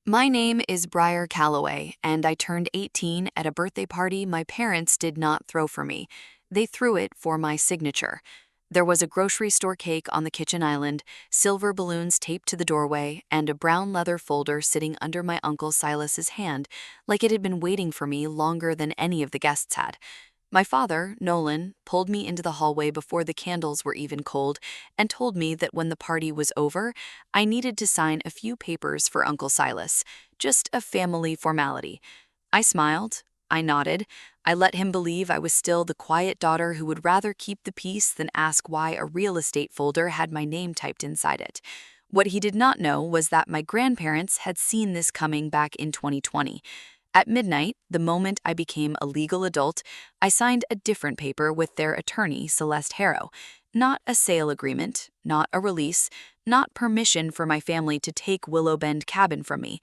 My name is Briar Calloway, and I turned 18 at a birthday party my parents did not throw for me. They threw it for my signature. There was a grocery store cake on the kitchen island, silver balloons taped to the doorway, and a brown leather folder sitting under my Uncle Silas's hand, like it had been waiting for me longer than any of the guests had. My father, Nolan, pulled me into the hallway before the candles were even cold and told me that when the party was over, I needed to sign a few papers for Uncle Silas, just a family formality. I smiled, I nodded, I let him believe I was still the quiet daughter who would rather keep the peace than ask why a real estate folder had my name typed inside it. What he did not know was that my grandparents had seen this coming back in 2020. At midnight, the moment I became a legal adult, I signed a different paper with their attorney, Celeste Harrow. Not a sale agreement, not a release, not permission for my family to take Willow Bend Cabin from me.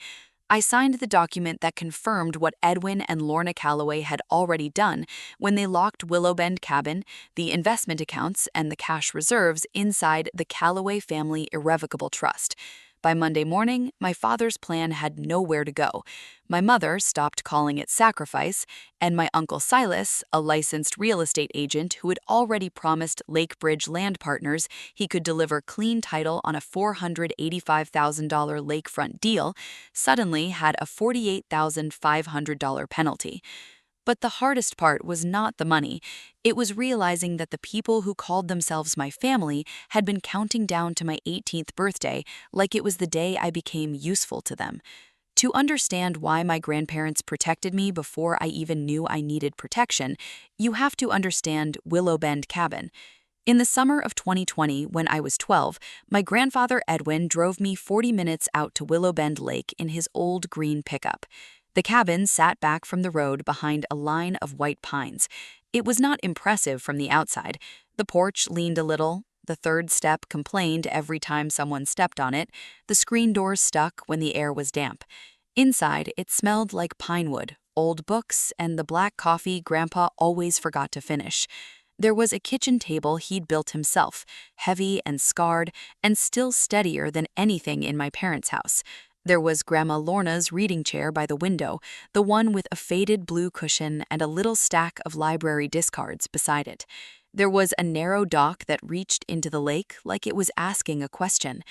I signed the document that confirmed what Edwin and Lorna Calloway had already done when they locked Willow Bend Cabin, the investment accounts, and the cash reserves inside the Calloway Family Irrevocable Trust. By Monday morning, my father's plan had nowhere to go. My mother stopped calling it sacrifice, and my Uncle Silas, a licensed real estate agent who had already promised Lakebridge land partners he could deliver clean title on a $485,000 lakefront deal, suddenly had a $48,500 penalty. But the hardest part was not the money. It was realizing that the people who called themselves my family had been counting down to my 18th birthday like it was the day I became useful to them. To understand why my grandparents protected me before I even knew I needed protection, you have to understand Willow Bend Cabin. In the summer of 2020, when I was 12, my grandfather Edwin drove me 40 minutes out to Willow Bend Lake in his old green pickup. The cabin sat back from the road behind a line of white pines. It was not impressive from the outside. The porch leaned a little. The third step complained every time someone stepped on it. The screen doors stuck when the air was damp. Inside, it smelled like pine wood, old books, and the black coffee Grandpa always forgot to finish. There was a kitchen table he'd built himself, heavy and scarred, and still steadier than anything in my parents' house. There was Grandma Lorna's reading chair by the window, the one with a faded blue cushion and a little stack of library discards beside it. There was a narrow dock that reached into the lake like it was asking a question.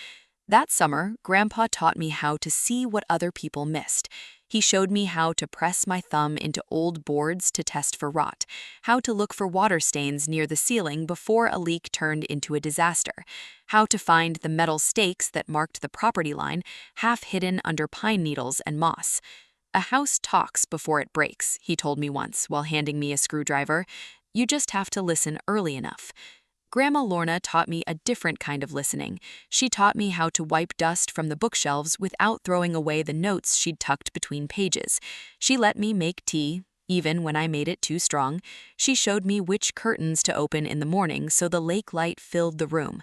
That summer, Grandpa taught me how to see what other people missed. He showed me how to press my thumb into old boards to test for rot, how to look for water stains near the ceiling before a leak turned into a disaster, how to find the metal stakes that marked the property line, half hidden under pine needles and moss. A house talks before it breaks, he told me once while handing me a screwdriver. You just have to listen early enough. Grandma Lorna taught me a different kind of listening. She taught me how to wipe dust from the bookshelves without throwing away the notes she'd tucked between pages. She let me make tea, even when I made it too strong. She showed me which curtains to open in the morning so the lake light filled the room.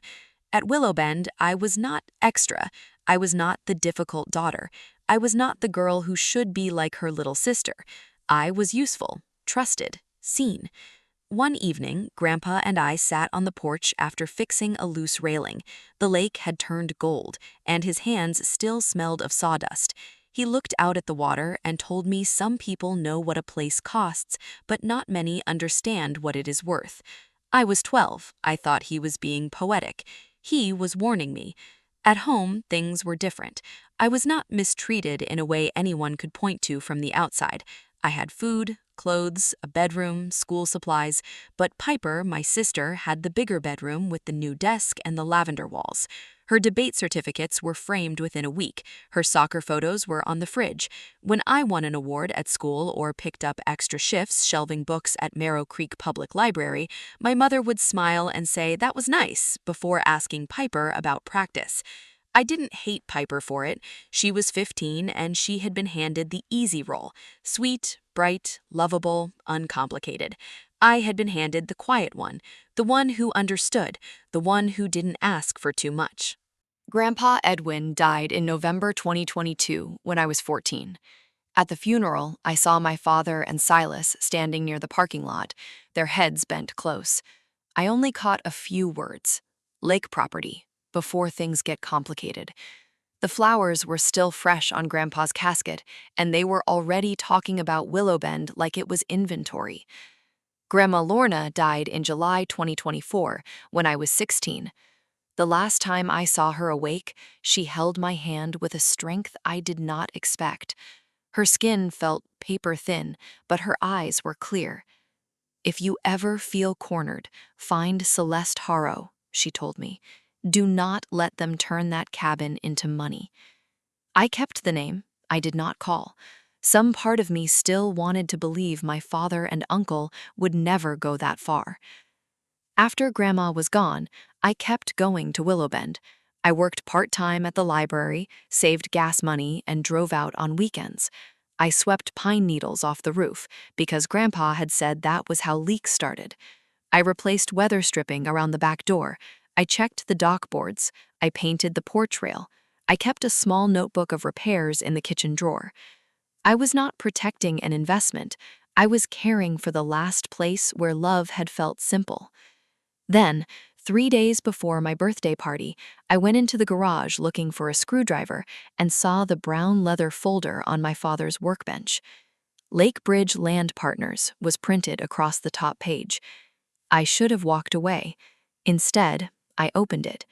At Willow Bend, I was not extra. I was not the difficult daughter. I was not the girl who should be like her little sister. I was useful, trusted, seen. One evening, Grandpa and I sat on the porch after fixing a loose railing. The lake had turned gold, and his hands still smelled of sawdust. He looked out at the water and told me some people know what a place costs, but not many understand what it is worth. I was 12. I thought he was being poetic. He was warning me. At home, things were different. I was not mistreated in a way anyone could point to from the outside. I had food, clothes, a bedroom, school supplies, but Piper, my sister, had the bigger bedroom with the new desk and the lavender walls. Her debate certificates were framed within a week. Her soccer photos were on the fridge. When I won an award at school or picked up extra shifts shelving books at Marrow Creek Public Library, my mother would smile and say that was nice before asking Piper about practice. I didn't hate Piper for it. She was 15 and she had been handed the easy role. Sweet, bright, lovable, uncomplicated. I had been handed the quiet one, the one who understood, the one who didn't ask for too much. Grandpa Edwin died in November 2022 when I was 14. At the funeral, I saw my father and Silas standing near the parking lot, their heads bent close. I only caught a few words. Lake property, before things get complicated. The flowers were still fresh on Grandpa's casket, and they were already talking about Willowbend like it was inventory. Grandma Lorna died in July 2024 when I was 16. The last time I saw her awake, she held my hand with a strength I did not expect. Her skin felt paper thin, but her eyes were clear. "If you ever feel cornered, find Celeste Haro," she told me. "Do not let them turn that cabin into money." I kept the name. I did not call. Some part of me still wanted to believe my father and uncle would never go that far. After Grandma was gone, I kept going to Willowbend. I worked part-time at the library, saved gas money, and drove out on weekends. I swept pine needles off the roof because Grandpa had said that was how leaks started. I replaced weather stripping around the back door. I checked the dock boards. I painted the porch rail. I kept a small notebook of repairs in the kitchen drawer. I was not protecting an investment. I was caring for the last place where love had felt simple. Then, 3 days before my birthday party, I went into the garage looking for a screwdriver and saw the brown leather folder on my father's workbench. Lake Bridge Land Partners was printed across the top page. I should have walked away. Instead, I opened it.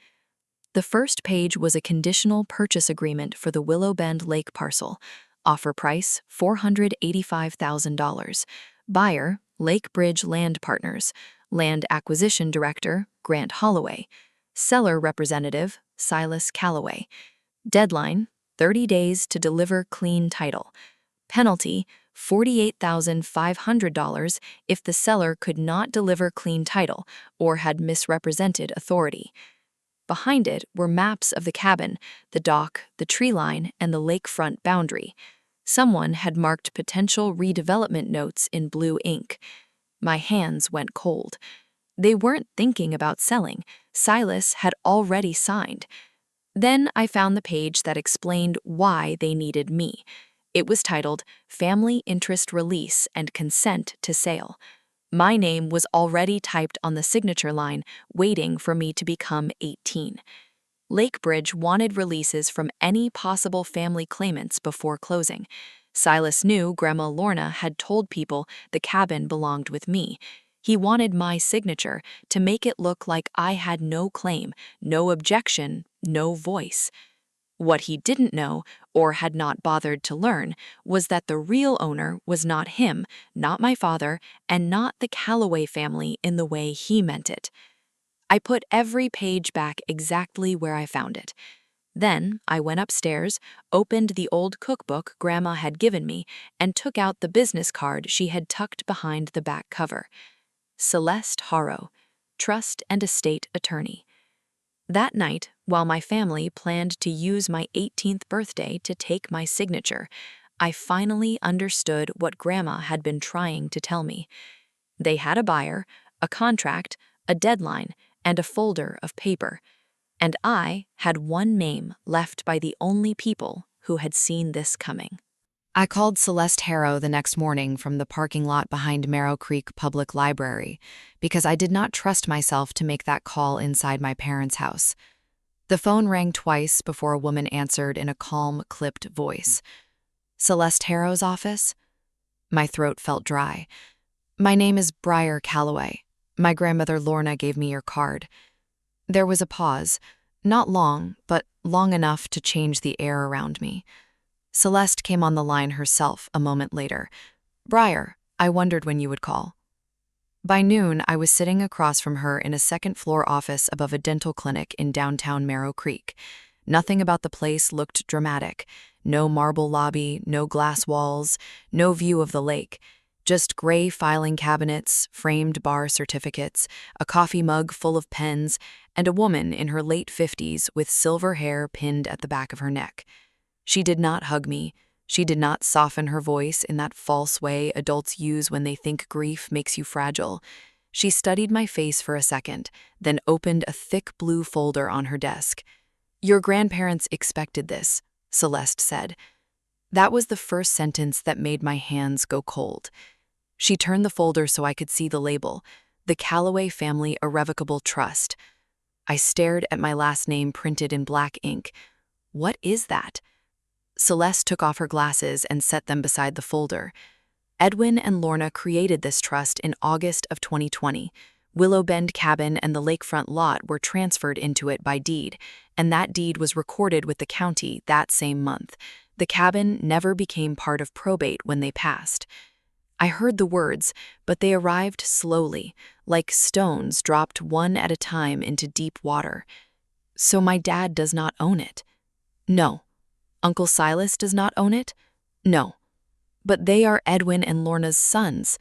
The first page was a conditional purchase agreement for the Willowbend Lake parcel. Offer price, $485,000. Buyer, Lake Bridge Land Partners. Land Acquisition Director, Grant Holloway. Seller Representative, Silas Calloway. Deadline, 30 days to deliver clean title. Penalty, $48,500 if the seller could not deliver clean title or had misrepresented authority. Behind it were maps of the cabin, the dock, the tree line, and the lakefront boundary. Someone had marked potential redevelopment notes in blue ink. My hands went cold. They weren't thinking about selling. Silas had already signed. Then I found the page that explained why they needed me. It was titled Family Interest Release and Consent to Sale. My name was already typed on the signature line, waiting for me to become 18. Lakebridge wanted releases from any possible family claimants before closing. Silas knew Grandma Lorna had told people the cabin belonged with me. He wanted my signature to make it look like I had no claim, no objection, no voice. What he didn't know, or had not bothered to learn, was that the real owner was not him, not my father, and not the Calloway family in the way he meant it. I put every page back exactly where I found it. Then I went upstairs, opened the old cookbook Grandma had given me, and took out the business card she had tucked behind the back cover. Celeste Haro, Trust and Estate Attorney. That night, while my family planned to use my 18th birthday to take my signature, I finally understood what Grandma had been trying to tell me. They had a buyer, a contract, a deadline, and a folder of paper. And I had one name left by the only people who had seen this coming. I called Celeste Haro the next morning from the parking lot behind Marrow Creek Public Library because I did not trust myself to make that call inside my parents' house. The phone rang twice before a woman answered in a calm, clipped voice. "Celeste Haro's office?" My throat felt dry. "My name is Briar Calloway. My grandmother Lorna gave me your card." There was a pause, not long, but long enough to change the air around me. Celeste came on the line herself a moment later. "Briar, I wondered when you would call." By noon, I was sitting across from her in a second-floor office above a dental clinic in downtown Marrow Creek. Nothing about the place looked dramatic. No marble lobby, no glass walls, no view of the lake. Just gray filing cabinets, framed bar certificates, a coffee mug full of pens, and a woman in her late 50s with silver hair pinned at the back of her neck. She did not hug me. She did not soften her voice in that false way adults use when they think grief makes you fragile. She studied my face for a second, then opened a thick blue folder on her desk. "Your grandparents expected this," Celeste said. That was the first sentence that made my hands go cold. She turned the folder so I could see the label, The Calloway Family Irrevocable Trust. I stared at my last name printed in black ink. What is that? Celeste took off her glasses and set them beside the folder. Edwin and Lorna created this trust in August of 2020. Willow Bend Cabin and the lakefront lot were transferred into it by deed, and that deed was recorded with the county that same month. The cabin never became part of probate when they passed. I heard the words, but they arrived slowly, like stones dropped one at a time into deep water. So my dad does not own it? No. Uncle Silas does not own it? No. But they are Edwin and Lorna's sons.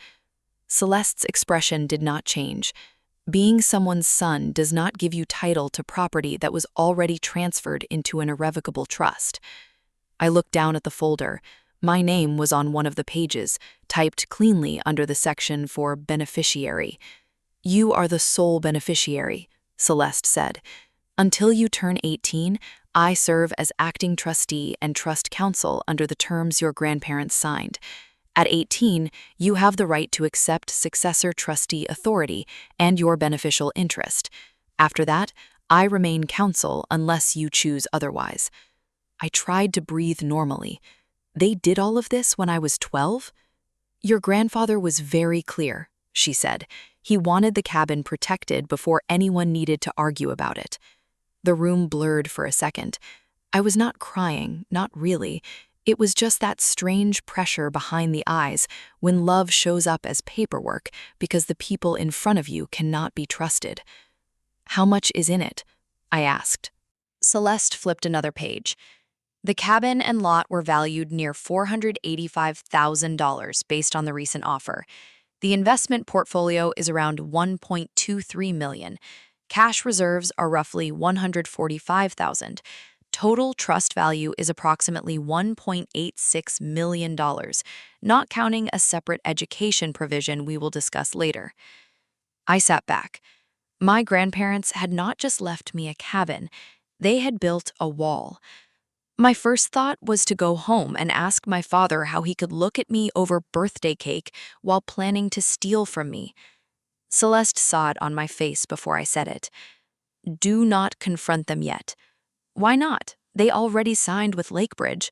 Celeste's expression did not change. Being someone's son does not give you title to property that was already transferred into an irrevocable trust. I looked down at the folder. My name was on one of the pages, typed cleanly under the section for beneficiary. You are the sole beneficiary, Celeste said. Until you turn 18, I serve as acting trustee and trust counsel under the terms your grandparents signed. At 18, you have the right to accept successor trustee authority and your beneficial interest. After that, I remain counsel unless you choose otherwise. I tried to breathe normally. They did all of this when I was 12? Your grandfather was very clear, she said. He wanted the cabin protected before anyone needed to argue about it. The room blurred for a second. I was not crying, not really. It was just that strange pressure behind the eyes when love shows up as paperwork because the people in front of you cannot be trusted. How much is in it? I asked. Celeste flipped another page. The cabin and lot were valued near $485,000 based on the recent offer. The investment portfolio is around $1.23 million. Cash reserves are roughly $145,000. Total trust value is approximately $1.86 million, not counting a separate education provision we will discuss later. I sat back. My grandparents had not just left me a cabin, they had built a wall. My first thought was to go home and ask my father how he could look at me over birthday cake while planning to steal from me. Celeste saw it on my face before I said it. Do not confront them yet. Why not? They already signed with Lakebridge.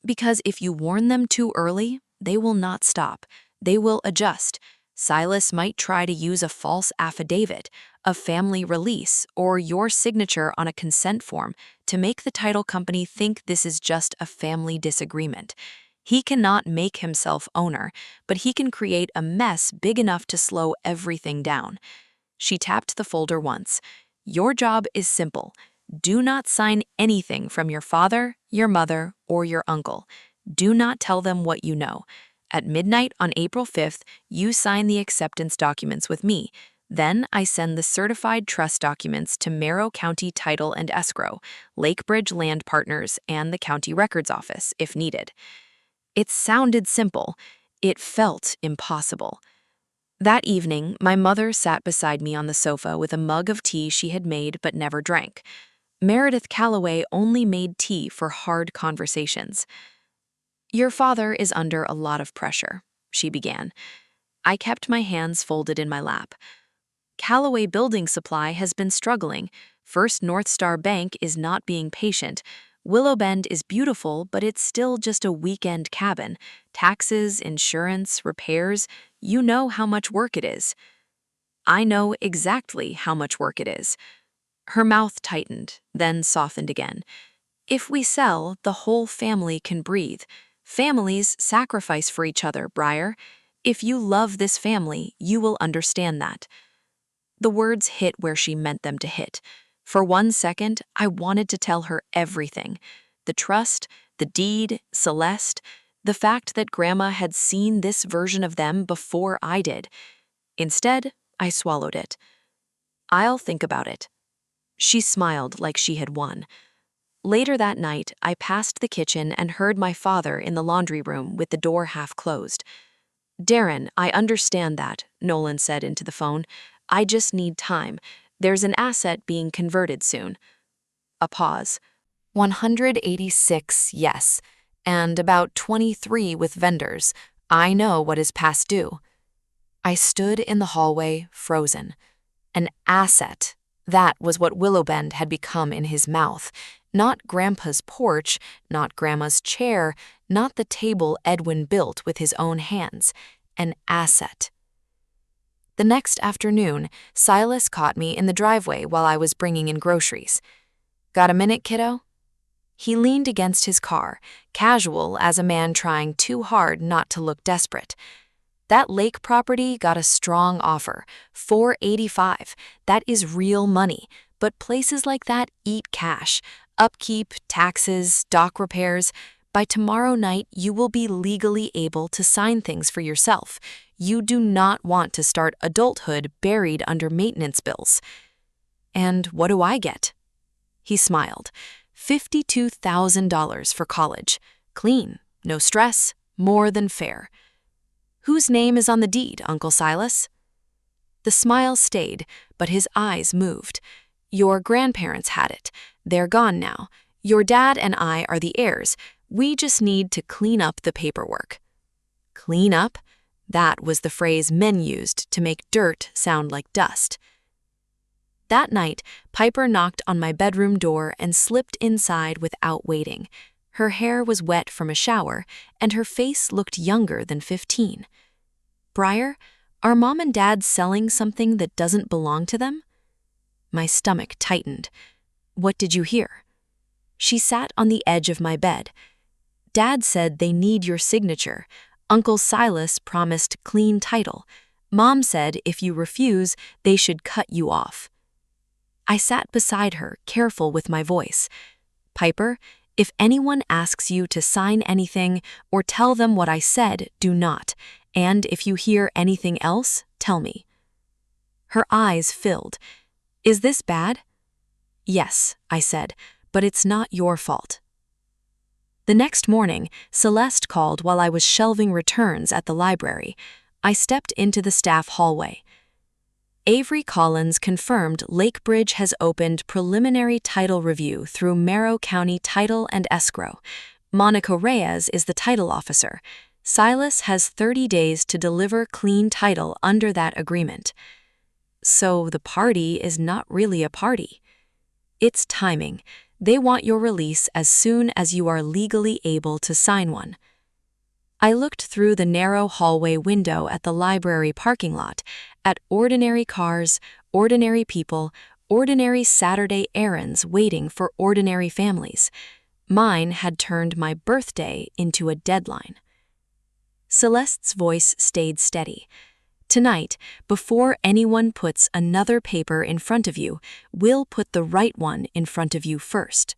Because if you warn them too early, they will not stop. They will adjust. Silas might try to use a false affidavit, a family release, or your signature on a consent form to make the title company think this is just a family disagreement. He cannot make himself owner, but he can create a mess big enough to slow everything down. She tapped the folder once. Your job is simple. Do not sign anything from your father, your mother, or your uncle. Do not tell them what you know. At midnight on April 5th, you sign the acceptance documents with me. Then I send the certified trust documents to Merrow County Title and Escrow, Lakebridge Land Partners, and the county records office, if needed. It sounded simple. It felt impossible. That evening, my mother sat beside me on the sofa with a mug of tea she had made but never drank. Meredith Calloway only made tea for hard conversations. Your father is under a lot of pressure, she began. I kept my hands folded in my lap. Calloway Building Supply has been struggling. First North Star Bank is not being patient. Willow Bend is beautiful, but it's still just a weekend cabin. Taxes, insurance, repairs, you know how much work it is. I know exactly how much work it is. Her mouth tightened, then softened again. If we sell, the whole family can breathe. Families sacrifice for each other, Briar. If you love this family, you will understand that. The words hit where she meant them to hit. For 1 second, I wanted to tell her everything. The trust, the deed, Celeste, the fact that Grandma had seen this version of them before I did. Instead, I swallowed it. I'll think about it. She smiled like she had won. Later that night, I passed the kitchen and heard my father in the laundry room with the door half closed. Darren, I understand that, Nolan said into the phone. I just need time. There's an asset being converted soon. A pause. 186, yes, and about 23 with vendors. I know what is past due. I stood in the hallway, frozen. An asset. That was what Willowbend had become in his mouth. Not Grandpa's porch, not Grandma's chair, not the table Edwin built with his own hands. An asset. The next afternoon, Silas caught me in the driveway while I was bringing in groceries. "Got a minute, kiddo?" He leaned against his car, casual as a man trying too hard not to look desperate. "That lake property got a strong offer, $485. That is real money, but places like that eat cash. Upkeep, taxes, dock repairs. By tomorrow night, you will be legally able to sign things for yourself. You do not want to start adulthood buried under maintenance bills." "And what do I get?" He smiled. $52,000 for college. Clean, no stress, more than fair. "Whose name is on the deed, Uncle Silas?" The smile stayed, but his eyes moved. "Your grandparents had it. They're gone now. Your dad and I are the heirs. We just need to clean up the paperwork." Clean up? That was the phrase men used to make dirt sound like dust. That night, Piper knocked on my bedroom door and slipped inside without waiting. Her hair was wet from a shower, and her face looked younger than 15. "Briar, are Mom and Dad selling something that doesn't belong to them?" My stomach tightened. "What did you hear?" She sat on the edge of my bed. "Dad said they need your signature. Uncle Silas promised clean title. Mom said if you refuse, they should cut you off." I sat beside her, careful with my voice. "Piper, if anyone asks you to sign anything or tell them what I said, do not. And if you hear anything else, tell me." Her eyes filled. "Is this bad?" "Yes," I said, "but it's not your fault." The next morning, Celeste called while I was shelving returns at the library. I stepped into the staff hallway. "Avery Collins confirmed Lakebridge has opened preliminary title review through Merrow County Title and Escrow. Monica Reyes is the title officer. Silas has 30 days to deliver clean title under that agreement." So the party is not really a party. It's timing. They want your release as soon as you are legally able to sign one. I looked through the narrow hallway window at the library parking lot, at ordinary cars, ordinary people, ordinary Saturday errands waiting for ordinary families. Mine had turned my birthday into a deadline. Celeste's voice stayed steady. "Tonight, before anyone puts another paper in front of you, we'll put the right one in front of you first."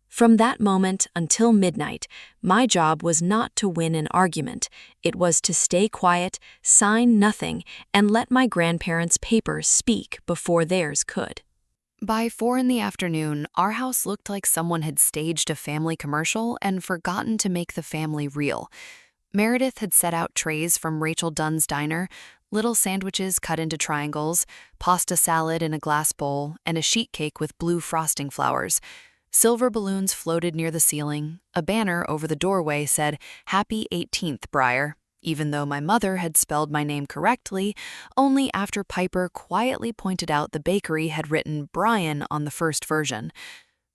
From that moment until midnight, my job was not to win an argument. It was to stay quiet, sign nothing, and let my grandparents' papers speak before theirs could. By 4 in the afternoon, our house looked like someone had staged a family commercial and forgotten to make the family real. Meredith had set out trays from Rachel Dunn's diner, little sandwiches cut into triangles, pasta salad in a glass bowl, and a sheet cake with blue frosting flowers. Silver balloons floated near the ceiling. A banner over the doorway said, "Happy 18th, Briar," even though my mother had spelled my name correctly, only after Piper quietly pointed out the bakery had written Brian on the first version.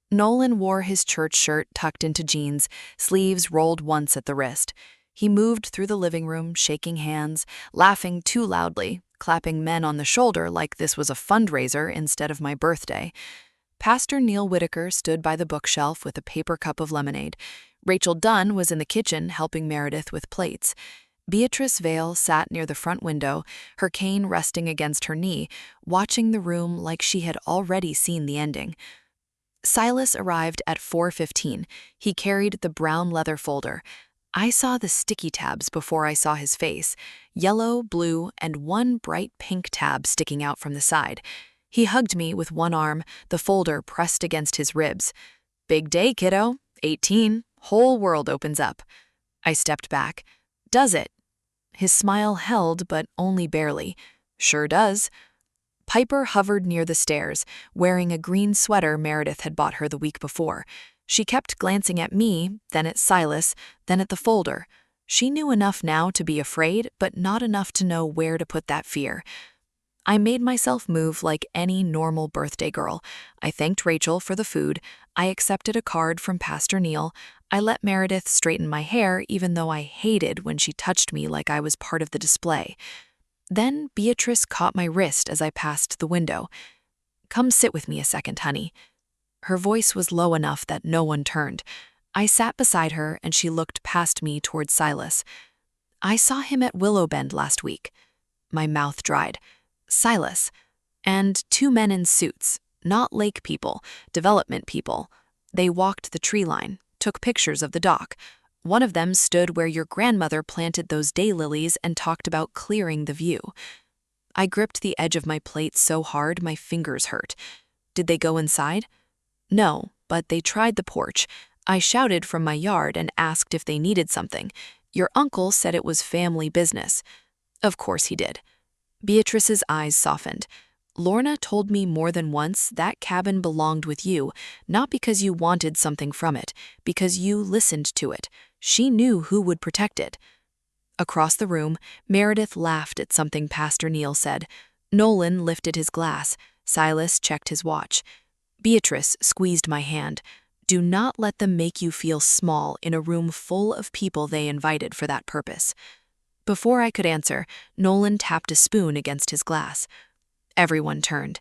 Nolan wore his church shirt tucked into jeans, sleeves rolled once at the wrist. He moved through the living room, shaking hands, laughing too loudly, clapping men on the shoulder like this was a fundraiser instead of my birthday. Pastor Neil Whitaker stood by the bookshelf with a paper cup of lemonade. Rachel Dunn was in the kitchen helping Meredith with plates. Beatrice Vale sat near the front window, her cane resting against her knee, watching the room like she had already seen the ending. Silas arrived at 4:15. He carried the brown leather folder. I saw the sticky tabs before I saw his face, yellow, blue, and one bright pink tab sticking out from the side. He hugged me with one arm, the folder pressed against his ribs. "Big day, kiddo. 18. Whole world opens up." I stepped back. "Does it?" His smile held, but only barely. "Sure does." Piper hovered near the stairs, wearing a green sweater Meredith had bought her the week before. She kept glancing at me, then at Silas, then at the folder. She knew enough now to be afraid, but not enough to know where to put that fear. I made myself move like any normal birthday girl. I thanked Rachel for the food. I accepted a card from Pastor Neil. I let Meredith straighten my hair, even though I hated when she touched me like I was part of the display. Then Beatrice caught my wrist as I passed the window. "Come sit with me a second, honey." Her voice was low enough that no one turned. I sat beside her and she looked past me towards Silas. "I saw him at Willowbend last week." My mouth dried. Silas. And two men in suits, not lake people, development people. They walked the tree line, took pictures of the dock. One of them stood where your grandmother planted those daylilies and talked about clearing the view. I gripped the edge of my plate so hard my fingers hurt. Did they go inside? No, but they tried the porch. I shouted from my yard and asked if they needed something. Your uncle said it was family business. Of course he did. Beatrice's eyes softened. Lorna told me more than once that cabin belonged with you, not because you wanted something from it, because you listened to it. She knew who would protect it. Across the room, Meredith laughed at something Pastor Neil said. Nolan lifted his glass. Silas checked his watch. Beatrice squeezed my hand. Do not let them make you feel small in a room full of people they invited for that purpose. Before I could answer, Nolan tapped a spoon against his glass. Everyone turned.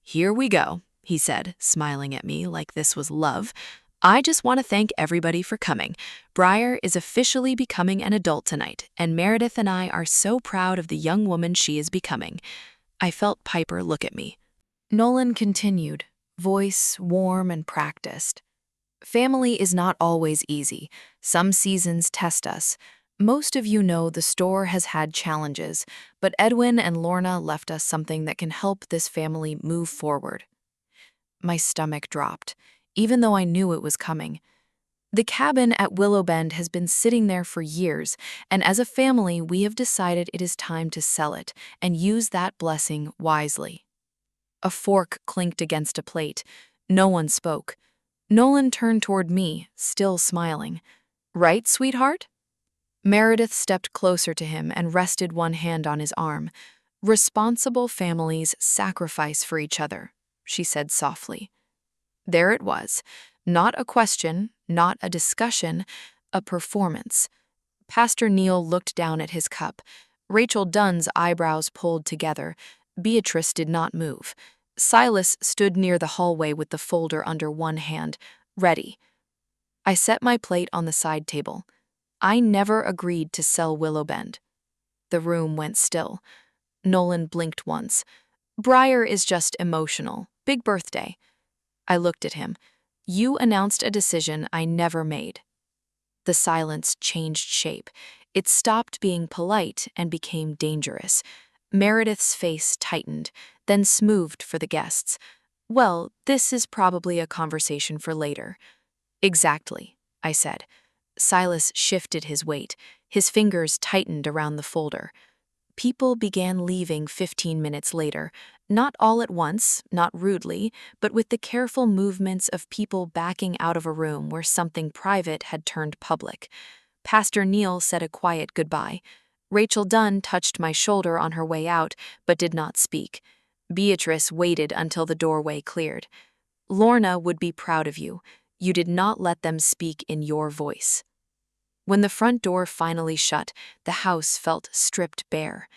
"Here we go," he said, smiling at me like this was love. "I just want to thank everybody for coming. Briar is officially becoming an adult tonight, and Meredith and I are so proud of the young woman she is becoming." I felt Piper look at me. Nolan continued, voice warm and practiced. "Family is not always easy. Some seasons test us. Most of you know the store has had challenges, but Edwin and Lorna left us something that can help this family move forward." My stomach dropped, even though I knew it was coming. The cabin at Willowbend has been sitting there for years, and as a family we have decided it is time to sell it and use that blessing wisely. A fork clinked against a plate. No one spoke. Nolan turned toward me, still smiling. "Right, sweetheart?" Meredith stepped closer to him and rested one hand on his arm. "Responsible families sacrifice for each other," she said softly. There it was. Not a question, not a discussion, a performance. Pastor Neil looked down at his cup. Rachel Dunn's eyebrows pulled together. Beatrice did not move. Silas stood near the hallway with the folder under one hand, ready. I set my plate on the side table. I never agreed to sell Willowbend. The room went still. Nolan blinked once. "Briar is just emotional. Big birthday." I looked at him. "You announced a decision I never made." The silence changed shape. It stopped being polite and became dangerous. Meredith's face tightened, then smoothed for the guests. "Well, this is probably a conversation for later." "Exactly," I said. Silas shifted his weight. His fingers tightened around the folder. People began leaving 15 minutes later, not all at once, not rudely, but with the careful movements of people backing out of a room where something private had turned public. Pastor Neil said a quiet goodbye. Rachel Dunn touched my shoulder on her way out, but did not speak. Beatrice waited until the doorway cleared. "Lorna would be proud of you. You did not let them speak in your voice." When the front door finally shut, the house felt stripped bare.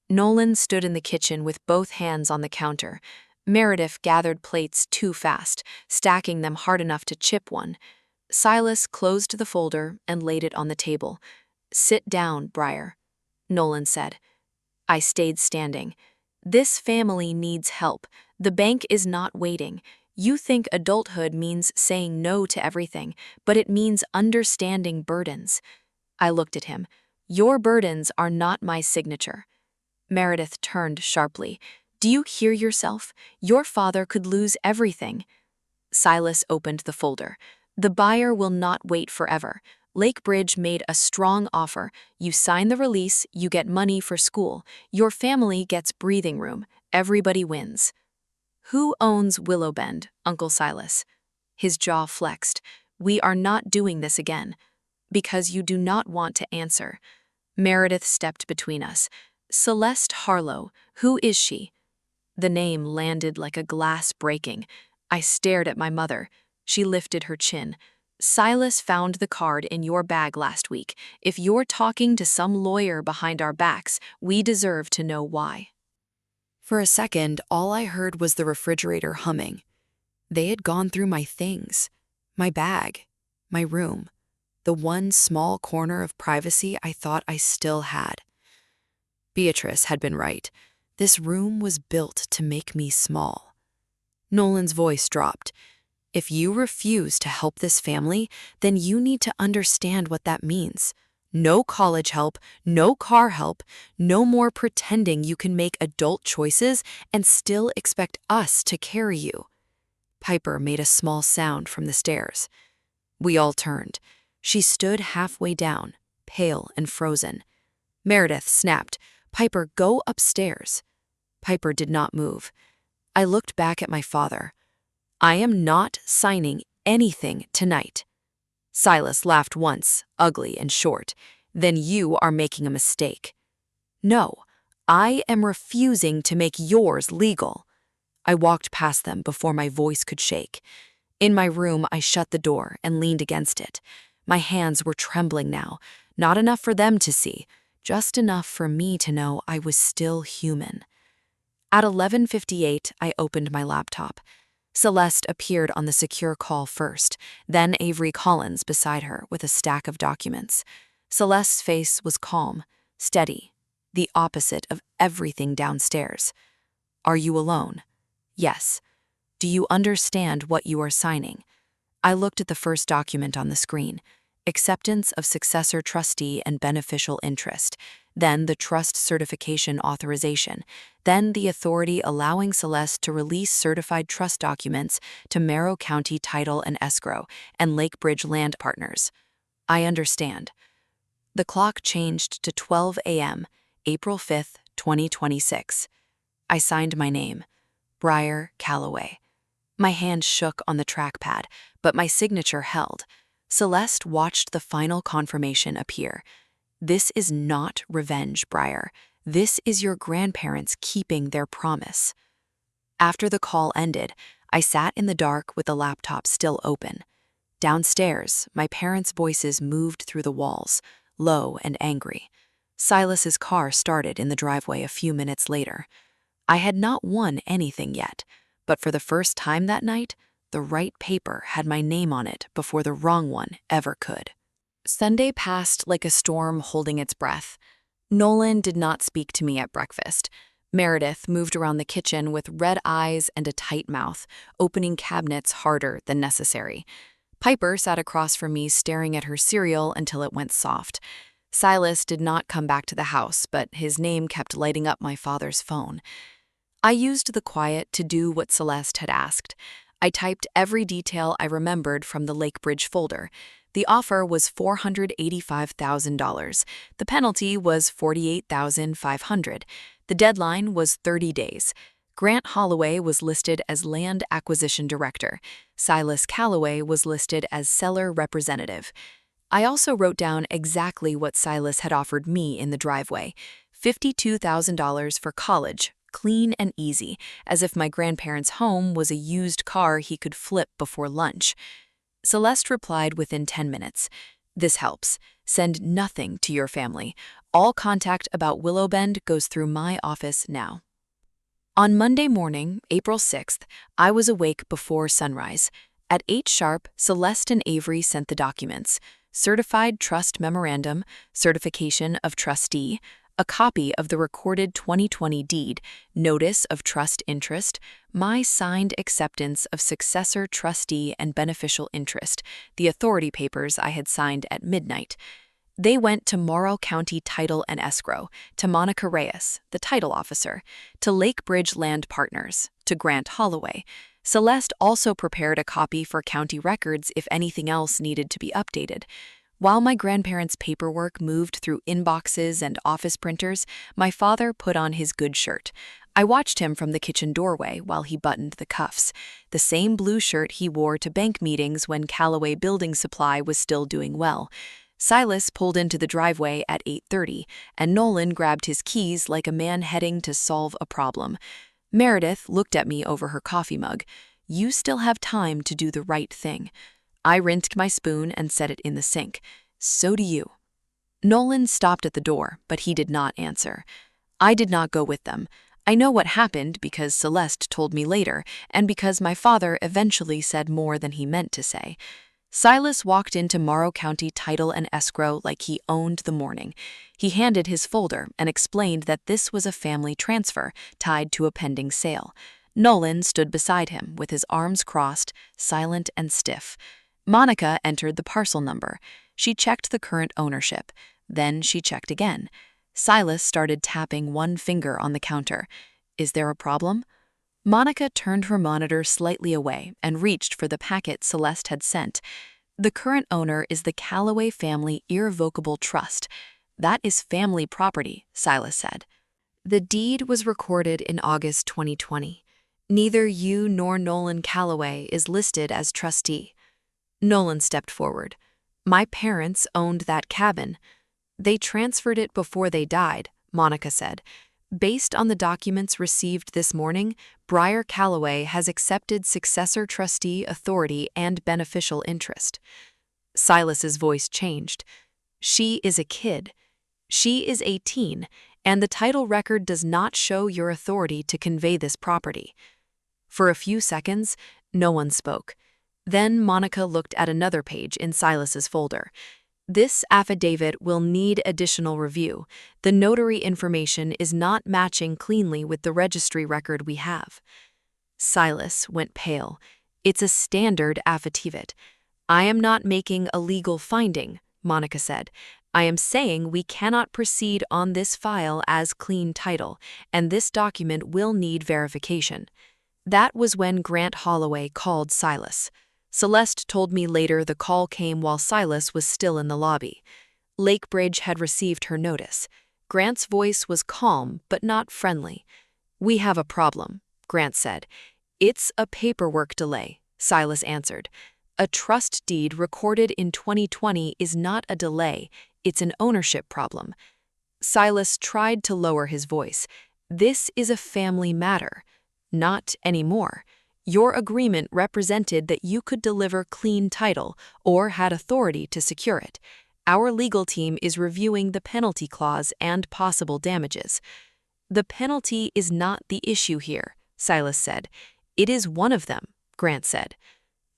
Nolan stood in the kitchen with both hands on the counter. Meredith gathered plates too fast, stacking them hard enough to chip one. Silas closed the folder and laid it on the table. "Sit down, Briar," Nolan said. I stayed standing. "This family needs help. The bank is not waiting. You think adulthood means saying no to everything, but it means understanding burdens." I looked at him. "Your burdens are not my signature." Meredith turned sharply. "Do you hear yourself? Your father could lose everything." Silas opened the folder. "The buyer will not wait forever. Lakebridge made a strong offer. You sign the release, you get money for school. Your family gets breathing room. Everybody wins." "Who owns Willowbend, Uncle Silas?" His jaw flexed. "We are not doing this again." "Because you do not want to answer." Meredith stepped between us. "Celeste Harlow, who is she?" The name landed like a glass breaking. I stared at my mother. She lifted her chin. Silas found the card in your bag last week. If you're talking to some lawyer behind our backs, we deserve to know why. For a second, all I heard was the refrigerator humming. They had gone through my things, my bag, my room, the one small corner of privacy I thought I still had. Beatrice had been right. This room was built to make me small. Nolan's voice dropped. If you refuse to help this family, then you need to understand what that means. No college help, no car help, no more pretending you can make adult choices and still expect us to carry you. Piper made a small sound from the stairs. We all turned. She stood halfway down, pale and frozen. Meredith snapped, "Piper, go upstairs." Piper did not move. I looked back at my father. I am not signing anything tonight. Silas laughed once, ugly and short. Then you are making a mistake. No, I am refusing to make yours legal. I walked past them before my voice could shake. In my room, I shut the door and leaned against it. My hands were trembling now, not enough for them to see, just enough for me to know I was still human. At 11:58, I opened my laptop. Celeste appeared on the secure call first, then Avery Collins beside her with a stack of documents. Celeste's face was calm, steady, the opposite of everything downstairs. Are you alone? Yes. Do you understand what you are signing? I looked at the first document on the screen, acceptance of successor trustee and beneficial interest, then the trust certification authorization, then the authority allowing Celeste to release certified trust documents to Merrow County Title and Escrow and Lakebridge Land Partners. I understand. The clock changed to 12 a.m., April 5th, 2026. I signed my name, Briar Calloway. My hand shook on the trackpad, but my signature held. Celeste watched the final confirmation appear. This is not revenge, Briar. This is your grandparents keeping their promise. After the call ended, I sat in the dark with the laptop still open. Downstairs, my parents' voices moved through the walls, low and angry. Silas's car started in the driveway a few minutes later. I had not won anything yet, but for the first time that night, the right paper had my name on it before the wrong one ever could. Sunday passed like a storm holding its breath. Nolan did not speak to me at breakfast. Meredith moved around the kitchen with red eyes and a tight mouth, opening cabinets harder than necessary. Piper sat across from me staring at her cereal until it went soft. Silas did not come back to the house, but his name kept lighting up my father's phone. I used the quiet to do what Celeste had asked. I typed every detail I remembered from the Lakebridge folder. The offer was $485,000. The penalty was $48,500. The deadline was 30 days. Grant Holloway was listed as Land Acquisition Director. Silas Calloway was listed as Seller Representative. I also wrote down exactly what Silas had offered me in the driveway. $52,000 for college, clean and easy, as if my grandparents' home was a used car he could flip before lunch. Celeste replied within 10 minutes. This helps. Send nothing to your family. All contact about Willowbend goes through my office now. On Monday morning, April 6th, I was awake before sunrise. At 8 sharp, Celeste and Avery sent the documents. Certified Trust Memorandum, Certification of Trustee, a copy of the recorded 2020 deed, Notice of Trust Interest, my signed acceptance of successor trustee and beneficial interest, the authority papers I had signed at midnight. They went to Merrow County Title and Escrow, to Monica Reyes, the title officer, to Lakebridge Land Partners, to Grant Holloway. Celeste also prepared a copy for county records if anything else needed to be updated. While my grandparents' paperwork moved through inboxes and office printers, my father put on his good shirt. I watched him from the kitchen doorway while he buttoned the cuffs, the same blue shirt he wore to bank meetings when Calloway Building Supply was still doing well. Silas pulled into the driveway at 8:30, and Nolan grabbed his keys like a man heading to solve a problem. Meredith looked at me over her coffee mug. You still have time to do the right thing. I rinsed my spoon and set it in the sink. So do you. Nolan stopped at the door, but he did not answer. I did not go with them. I know what happened because Celeste told me later, and because my father eventually said more than he meant to say. Silas walked into Morrow County Title and Escrow like he owned the morning. He handed his folder and explained that this was a family transfer tied to a pending sale. Nolan stood beside him with his arms crossed, silent and stiff. Monica entered the parcel number. She checked the current ownership. Then she checked again. Silas started tapping one finger on the counter. Is there a problem? Monica turned her monitor slightly away and reached for the packet Celeste had sent. The current owner is the Calloway Family Irrevocable Trust. That is family property, Silas said. The deed was recorded in August 2020. Neither you nor Nolan Calloway is listed as trustee. Nolan stepped forward. My parents owned that cabin. They transferred it before they died, Monica said. Based on the documents received this morning, Briar Calloway has accepted successor trustee authority and beneficial interest. Silas's voice changed. She is a kid. She is 18, and the title record does not show your authority to convey this property. For a few seconds, no one spoke. Then Monica looked at another page in Silas's folder. This affidavit will need additional review. The notary information is not matching cleanly with the registry record we have. Silas went pale. It's a standard affidavit. I am not making a legal finding, Monica said. I am saying we cannot proceed on this file as clean title, and this document will need verification. That was when Grant Holloway called Silas. Celeste told me later the call came while Silas was still in the lobby. Lakebridge had received her notice. Grant's voice was calm but not friendly. We have a problem, Grant said. It's a paperwork delay, Silas answered. A trust deed recorded in 2020 is not a delay, it's an ownership problem. Silas tried to lower his voice. This is a family matter. Not anymore. Your agreement represented that you could deliver clean title or had authority to secure it. Our legal team is reviewing the penalty clause and possible damages. The penalty is not the issue here, Silas said. It is one of them, Grant said.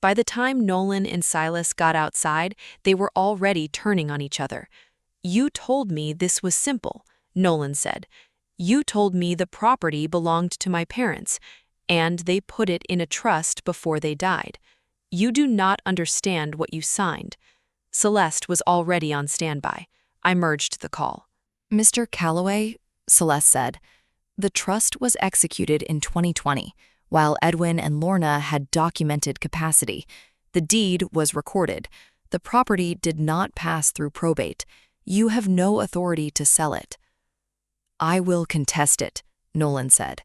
By the time Nolan and Silas got outside, they were already turning on each other. You told me this was simple, Nolan said. You told me the property belonged to my parents, and they put it in a trust before they died. You do not understand what you signed. Celeste was already on standby. I merged the call. Mr. Calloway, Celeste said, the trust was executed in 2020, while Edwin and Lorna had documented capacity. The deed was recorded. The property did not pass through probate. You have no authority to sell it. I will contest it, Nolan said.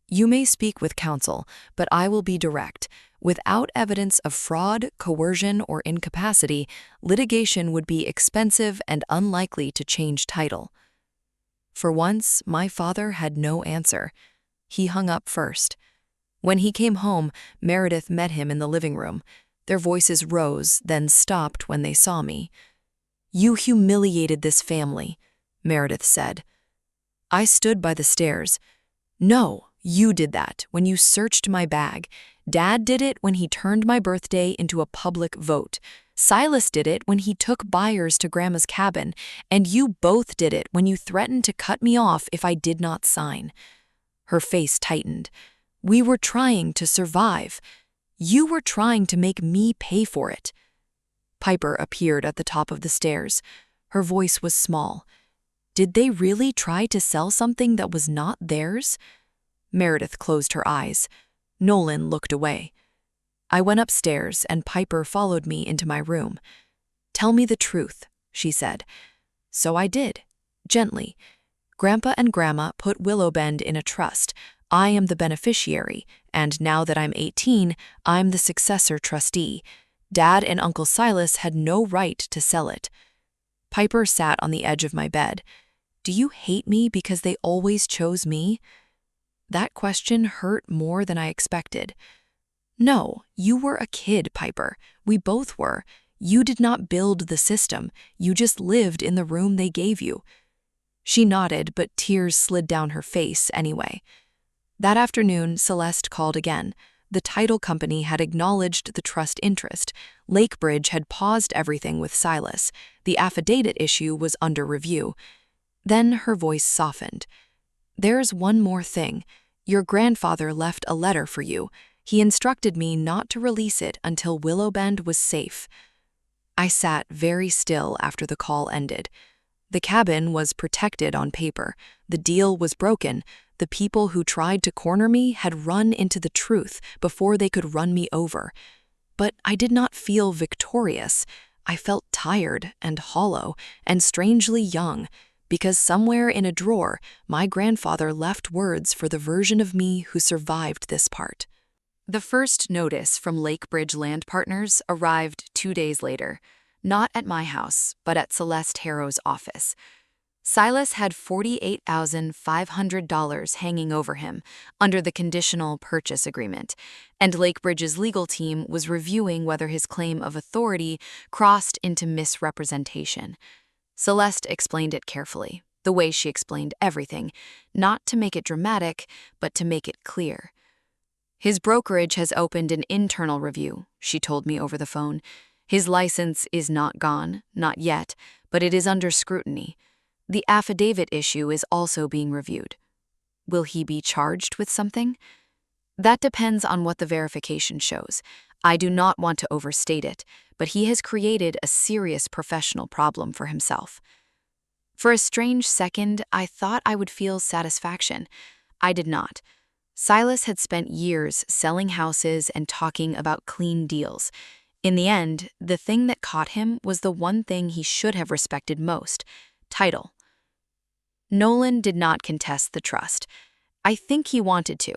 You may speak with counsel, but I will be direct. Without evidence of fraud, coercion, or incapacity, litigation would be expensive and unlikely to change title. For once, my father had no answer. He hung up first. When he came home, Meredith met him in the living room. Their voices rose, then stopped when they saw me. You humiliated this family, Meredith said. I stood by the stairs. No. You did that when you searched my bag. Dad did it when he turned my birthday into a public vote. Silas did it when he took buyers to Grandma's cabin, and you both did it when you threatened to cut me off if I did not sign. Her face tightened. We were trying to survive. You were trying to make me pay for it. Piper appeared at the top of the stairs. Her voice was small. Did they really try to sell something that was not theirs? Meredith closed her eyes. Nolan looked away. I went upstairs and Piper followed me into my room. Tell me the truth, she said. So I did, gently. Grandpa and Grandma put Willowbend in a trust. I am the beneficiary, and now that I'm 18, I'm the successor trustee. Dad and Uncle Silas had no right to sell it. Piper sat on the edge of my bed. Do you hate me because they always chose me? That question hurt more than I expected. No, you were a kid, Piper. We both were. You did not build the system. You just lived in the room they gave you. She nodded, but tears slid down her face anyway. That afternoon, Celeste called again. The title company had acknowledged the trust interest. Lakebridge had paused everything with Silas. The affidavit issue was under review. Then her voice softened. There's one more thing. Your grandfather left a letter for you. He instructed me not to release it until Willowbend was safe. I sat very still after the call ended. The cabin was protected on paper. The deal was broken. The people who tried to corner me had run into the truth before they could run me over. But I did not feel victorious. I felt tired and hollow and strangely young, because somewhere in a drawer, my grandfather left words for the version of me who survived this part. The first notice from Lakebridge Land Partners arrived 2 days later, not at my house, but at Celeste Harrow's office. Silas had $48,500 hanging over him under the conditional purchase agreement, and Lakebridge's legal team was reviewing whether his claim of authority crossed into misrepresentation. Celeste explained it carefully, the way she explained everything, not to make it dramatic, but to make it clear. His brokerage has opened an internal review, she told me over the phone. His license is not gone, not yet, but it is under scrutiny. The affidavit issue is also being reviewed. Will he be charged with something? That depends on what the verification shows. I do not want to overstate it, but he has created a serious professional problem for himself. For a strange second, I thought I would feel satisfaction. I did not. Silas had spent years selling houses and talking about clean deals. In the end, the thing that caught him was the one thing he should have respected most: title. Nolan did not contest the trust. I think he wanted to.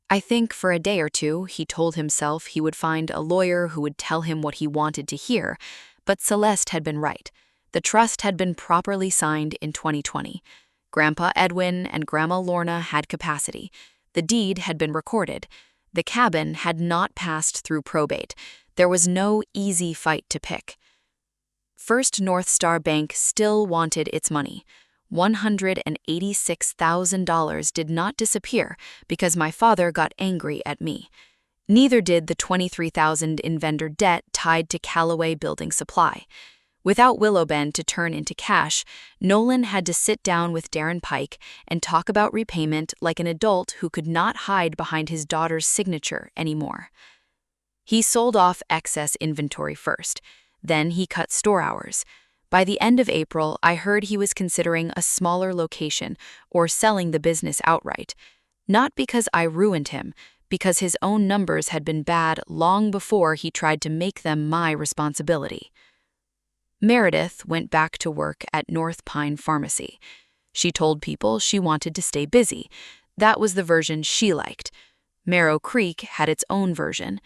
I think for a day or two he told himself he would find a lawyer who would tell him what he wanted to hear, but Celeste had been right. The trust had been properly signed in 2020. Grandpa Edwin and Grandma Lorna had capacity. The deed had been recorded. The cabin had not passed through probate. There was no easy fight to pick. First North Star Bank still wanted its money. $186,000 did not disappear because my father got angry at me. Neither did the $23,000 in vendor debt tied to Callaway Building Supply. Without Willowbend to turn into cash, Nolan had to sit down with Darren Pike and talk about repayment like an adult who could not hide behind his daughter's signature anymore. He sold off excess inventory first. Then he cut store hours. By the end of April, I heard he was considering a smaller location or selling the business outright. Not because I ruined him, because his own numbers had been bad long before he tried to make them my responsibility. Meredith went back to work at North Pine Pharmacy. She told people she wanted to stay busy. That was the version she liked. Marrow Creek had its own version.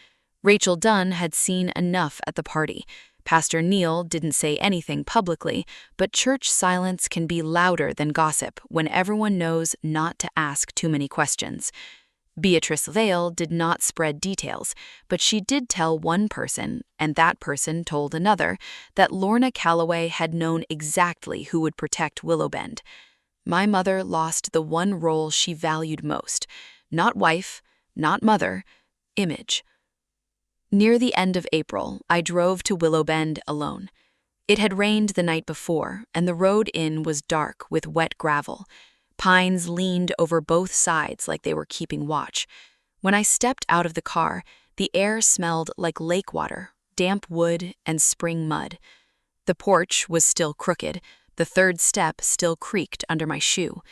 Rachel Dunn had seen enough at the party. Pastor Neil didn't say anything publicly, but church silence can be louder than gossip when everyone knows not to ask too many questions. Beatrice Vale did not spread details, but she did tell one person, and that person told another, that Lorna Callaway had known exactly who would protect Willowbend. My mother lost the one role she valued most. Not wife, not mother, image. Near the end of April, I drove to Willowbend alone. It had rained the night before, and the road in was dark with wet gravel. Pines leaned over both sides like they were keeping watch. When I stepped out of the car, the air smelled like lake water, damp wood, and spring mud. The porch was still crooked. The third step still creaked under my shoe.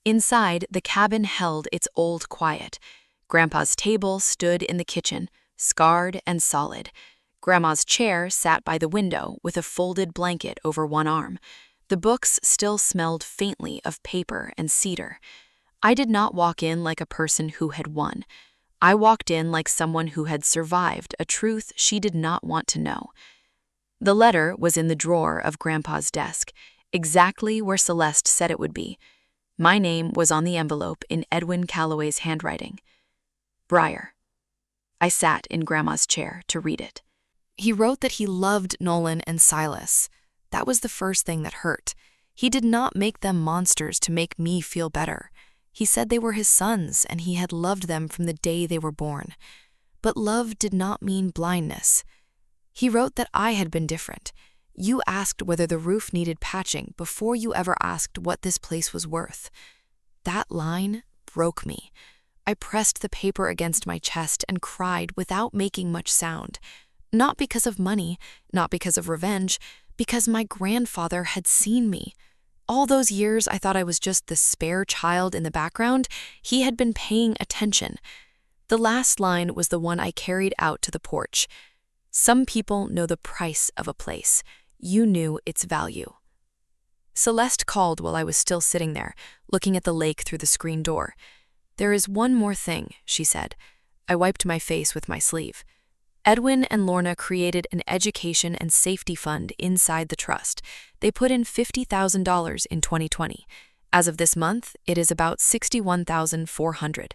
Inside, the cabin held its old quiet. Grandpa's table stood in the kitchen, scarred and solid. Grandma's chair sat by the window with a folded blanket over one arm. The books still smelled faintly of paper and cedar. I did not walk in like a person who had won. I walked in like someone who had survived a truth she did not want to know. The letter was in the drawer of Grandpa's desk, exactly where Celeste said it would be. My name was on the envelope in Edwin Callaway's handwriting. Briar. I sat in Grandma's chair to read it. He wrote that he loved Nolan and Silas. That was the first thing that hurt. He did not make them monsters to make me feel better. He said they were his sons and he had loved them from the day they were born. But love did not mean blindness. He wrote that I had been different. You asked whether the roof needed patching before you ever asked what this place was worth. That line broke me. I pressed the paper against my chest and cried without making much sound. Not because of money, not because of revenge, because my grandfather had seen me. All those years I thought I was just the spare child in the background. He had been paying attention. The last line was the one I carried out to the porch. Some people know the price of a place. You knew its value. Celeste called while I was still sitting there, looking at the lake through the screen door. "There is one more thing," she said. I wiped my face with my sleeve. Edwin and Lorna created an education and safety fund inside the trust. They put in $50,000 in 2020. As of this month, it is about $61,400.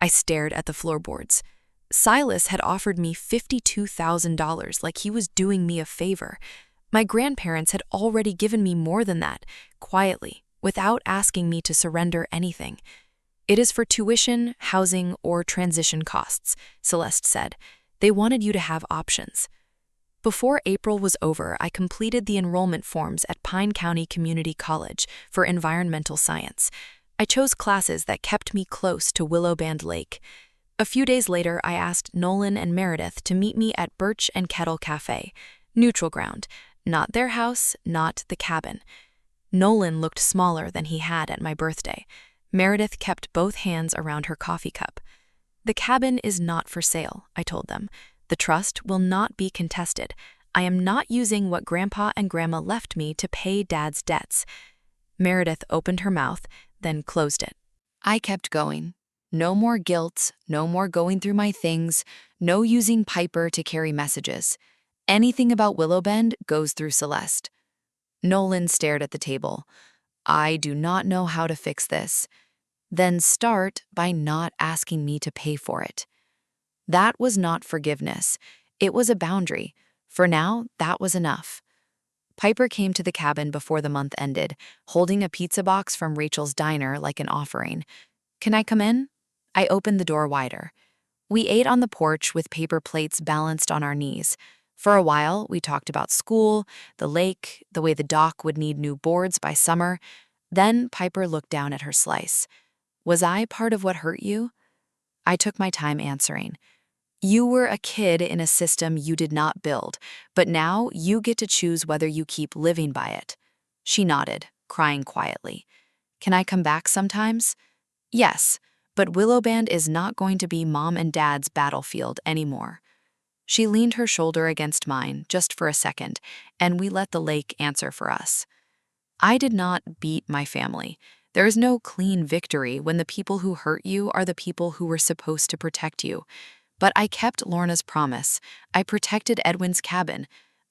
I stared at the floorboards. Silas had offered me $52,000 like he was doing me a favor. My grandparents had already given me more than that, quietly, without asking me to surrender anything. "It is for tuition, housing, or transition costs," Celeste said. "They wanted you to have options." Before April was over, I completed the enrollment forms at Pine County Community College for environmental science. I chose classes that kept me close to Willowband Lake. A few days later, I asked Nolan and Meredith to meet me at Birch and Kettle Cafe, neutral ground, not their house, not the cabin. Nolan looked smaller than he had at my birthday. Meredith kept both hands around her coffee cup. "The cabin is not for sale," I told them. "The trust will not be contested. I am not using what Grandpa and Grandma left me to pay Dad's debts." Meredith opened her mouth, then closed it. I kept going. No more guilt, no more going through my things, no using Piper to carry messages. Anything about Willowbend goes through Celeste. Nolan stared at the table. "I do not know how to fix this." "Then start by not asking me to pay for it." That was not forgiveness. It was a boundary. For now, that was enough. Piper came to the cabin before the month ended, holding a pizza box from Rachel's diner like an offering. "Can I come in?" I opened the door wider. We ate on the porch with paper plates balanced on our knees. For a while, we talked about school, the lake, the way the dock would need new boards by summer. Then Piper looked down at her slice. "Was I part of what hurt you?" I took my time answering. "You were a kid in a system you did not build, but now you get to choose whether you keep living by it." She nodded, crying quietly. "Can I come back sometimes?" "Yes, but Willowband is not going to be Mom and Dad's battlefield anymore." She leaned her shoulder against mine just for a second, and we let the lake answer for us. I did not beat my family. There is no clean victory when the people who hurt you are the people who were supposed to protect you. But I kept Lorna's promise. I protected Edwin's cabin.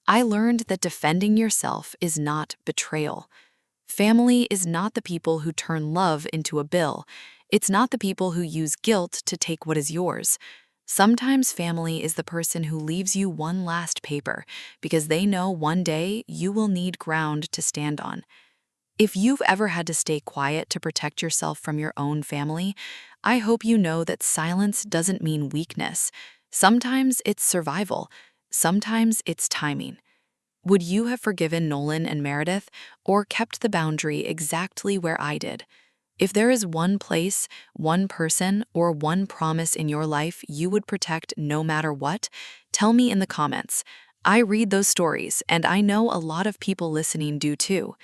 I learned that defending yourself is not betrayal. Family is not the people who turn love into a bill. It's not the people who use guilt to take what is yours. Sometimes family is the person who leaves you one last paper because they know one day you will need ground to stand on. If you've ever had to stay quiet to protect yourself from your own family, I hope you know that silence doesn't mean weakness. Sometimes it's survival. Sometimes it's timing. Would you have forgiven Nolan and Meredith or kept the boundary exactly where I did? If there is one place, one person, or one promise in your life you would protect no matter what, tell me in the comments. I read those stories, and I know a lot of people listening do too.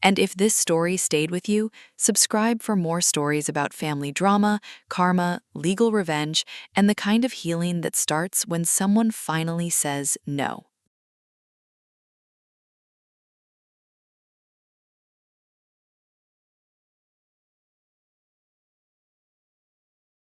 And if this story stayed with you, subscribe for more stories about family drama, karma, legal revenge, and the kind of healing that starts when someone finally says no.